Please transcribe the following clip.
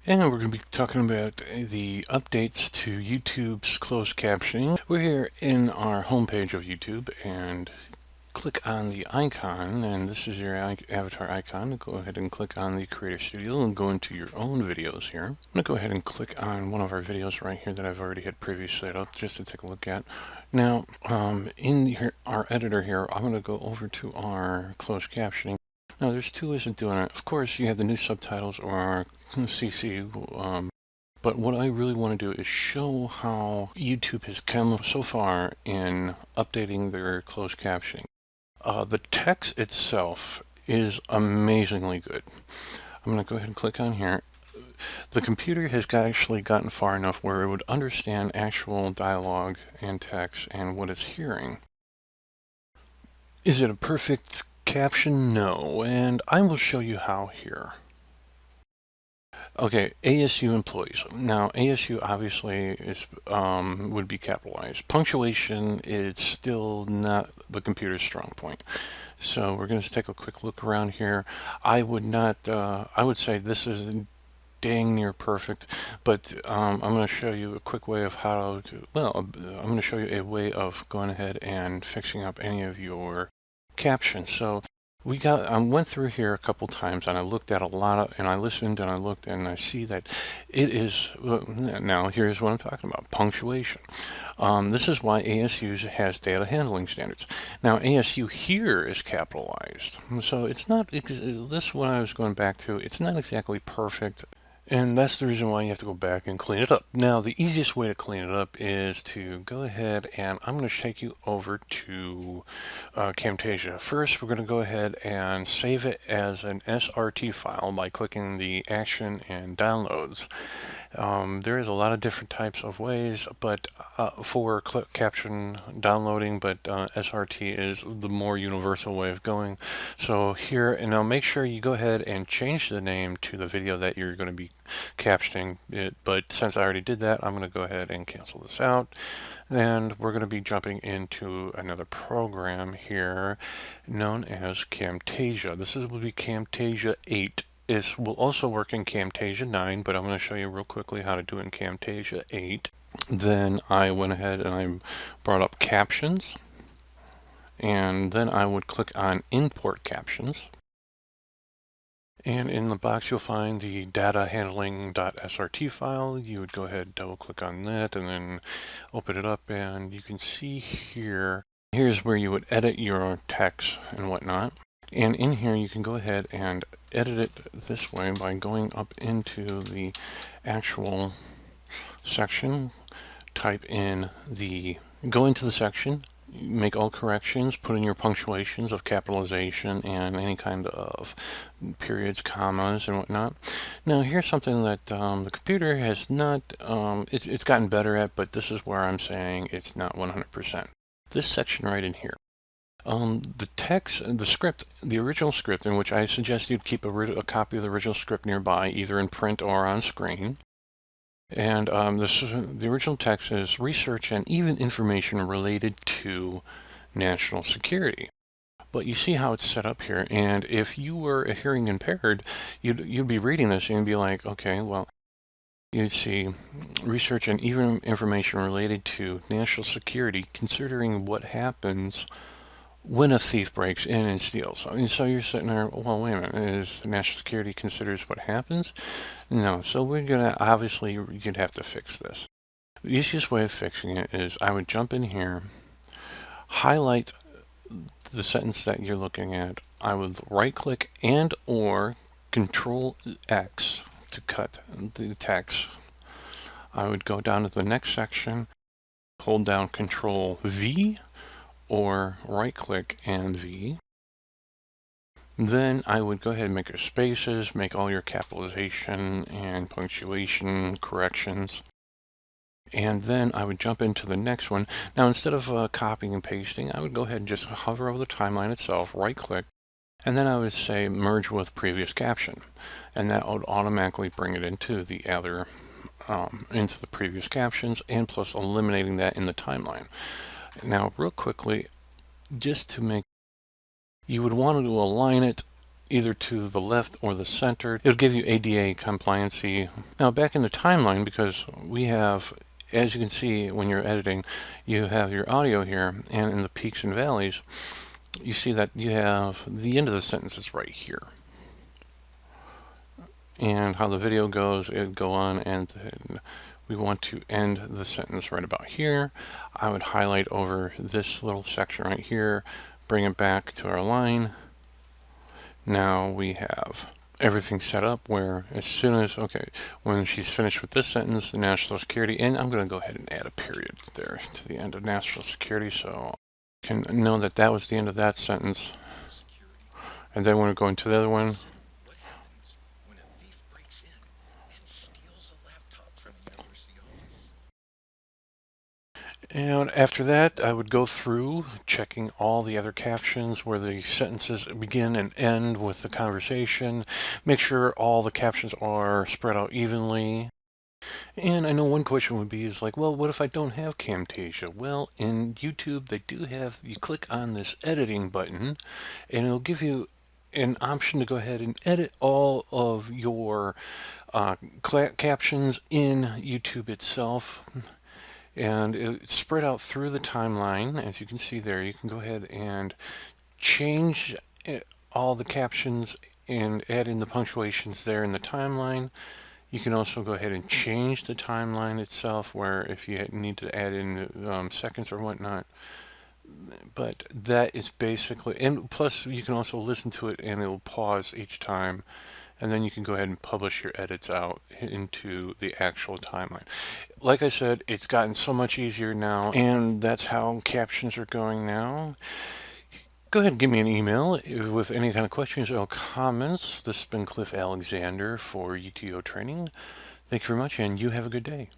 And we're going to be talking about the updates to YouTube's closed captioning. We're here in our homepage of YouTube and click on the icon, and this is your avatar icon. Go ahead and click on the Creator Studio and go into your own videos here. I'm going to go ahead and click on one of our videos right here that I've already had previously set up just to take a look at. Now, in here, our editor here, I'm going to go over to our closed captioning. Now, there's two ways of doing it. Of course, you have the new subtitles or CC, but what I really want to do is show how YouTube has come so far in updating their closed captioning. The text itself is amazingly good. I'm going to go ahead and click on here. The computer has actually gotten far enough where it would understand actual dialogue and text and what it's hearing. Is it a perfect caption? No, and I will show you how here. Okay, ASU employees. Now, ASU obviously is would be capitalized. Punctuation is still not the computer's strong point. So we're going to take a quick look around here. I would not. I would say this is dang near perfect, but I'm going to show you a quick way of how to. Well, I'm going to show you a way of going ahead and fixing up any of your captions. So I went through here a couple times and I looked at a lot of, and I listened and I looked and I see that it is, now here's what I'm talking about, punctuation. This is why ASU has data handling standards. Now ASU here is capitalized. So it's not, this is what I was going back to, it's not exactly perfect. And that's the reason why you have to go back and clean it up. Now, the easiest way to clean it up is to go ahead and I'm going to take you over to Camtasia. First, we're going to go ahead and save it as an SRT file by clicking the Action and Downloads. There is a lot of different types of ways, but for caption downloading, but SRT is the more universal way of going. So here, and now make sure you go ahead and change the name to the video that you're going to be captioning it. But since I already did that, I'm going to go ahead and cancel this out. And we're going to be jumping into another program here known as Camtasia. This will be Camtasia 8. It will also work in Camtasia 9, but I'm going to show you real quickly how to do it in Camtasia 8. Then I went ahead and I brought up captions, and then I would click on import captions. And in the box you'll find the data handling.srt file. You would go ahead and double click on that and then open it up, and you can see here's where you would edit your text and whatnot. And in here you can go ahead and edit it this way by going up into the actual section, go into the section, make all corrections, put in your punctuations of capitalization and any kind of periods, commas, and whatnot. Now here's something that the computer has not, it's gotten better at, but this is where I'm saying it's not 100%. This section right in here. The text, the script, the original script, in which I suggest you'd keep a copy of the original script nearby, either in print or on screen. And the original text is research and even information related to national security. But you see how it's set up here, and if you were hearing impaired, you'd be reading this and be like, okay, well, you'd see research and even information related to national security, considering what happens when a thief breaks in and steals. And so you're sitting there, well, wait a minute, is national security considers what happens? No, so we're gonna, obviously, you'd have to fix this. The easiest way of fixing it is I would jump in here, highlight the sentence that you're looking at. I would right click and or Control X to cut the text. I would go down to the next section, hold down Control V, or right click and V. Then I would go ahead and make your spaces, make all your capitalization and punctuation corrections. And then I would jump into the next one. Now instead of copying and pasting, I would go ahead and just hover over the timeline itself, right click, and then I would say merge with previous caption. And that would automatically bring it into the other, into the previous captions, and plus eliminating that in the timeline. Now, real quickly, just to make, you would want to align it either to the left or the center. It'll give you ADA compliancy. Now back in the timeline, because we have, as you can see when you're editing, you have your audio here, and in the peaks and valleys, you see that you have the end of the sentences right here. And how the video goes, it'll go on, and we want to end the sentence right about here. I would highlight over this little section right here, bring it back to our line. Now we have everything set up where as soon as, okay, when she's finished with this sentence, the National Security, and I'm going to go ahead and add a period there to the end of National Security so I can know that that was the end of that sentence. And then when we're going to the other one, and after that, I would go through checking all the other captions where the sentences begin and end with the conversation. Make sure all the captions are spread out evenly. And I know one question would be is like, well, what if I don't have Camtasia? Well, in YouTube, they do have, you click on this editing button, and it'll give you an option to go ahead and edit all of your captions in YouTube itself. And it's spread out through the timeline. As you can see there, you can go ahead and change all the captions and add in the punctuations there in the timeline. You can also go ahead and change the timeline itself, where if you need to add in seconds or whatnot. But that is basically, and plus you can also listen to it and it'll pause each time. And then you can go ahead and publish your edits out into the actual timeline. Like I said, it's gotten so much easier now, and that's how captions are going now. Go ahead and give me an email with any kind of questions or comments. This has been Cliff Alexander for UTO Training. Thank you very much, and you have a good day.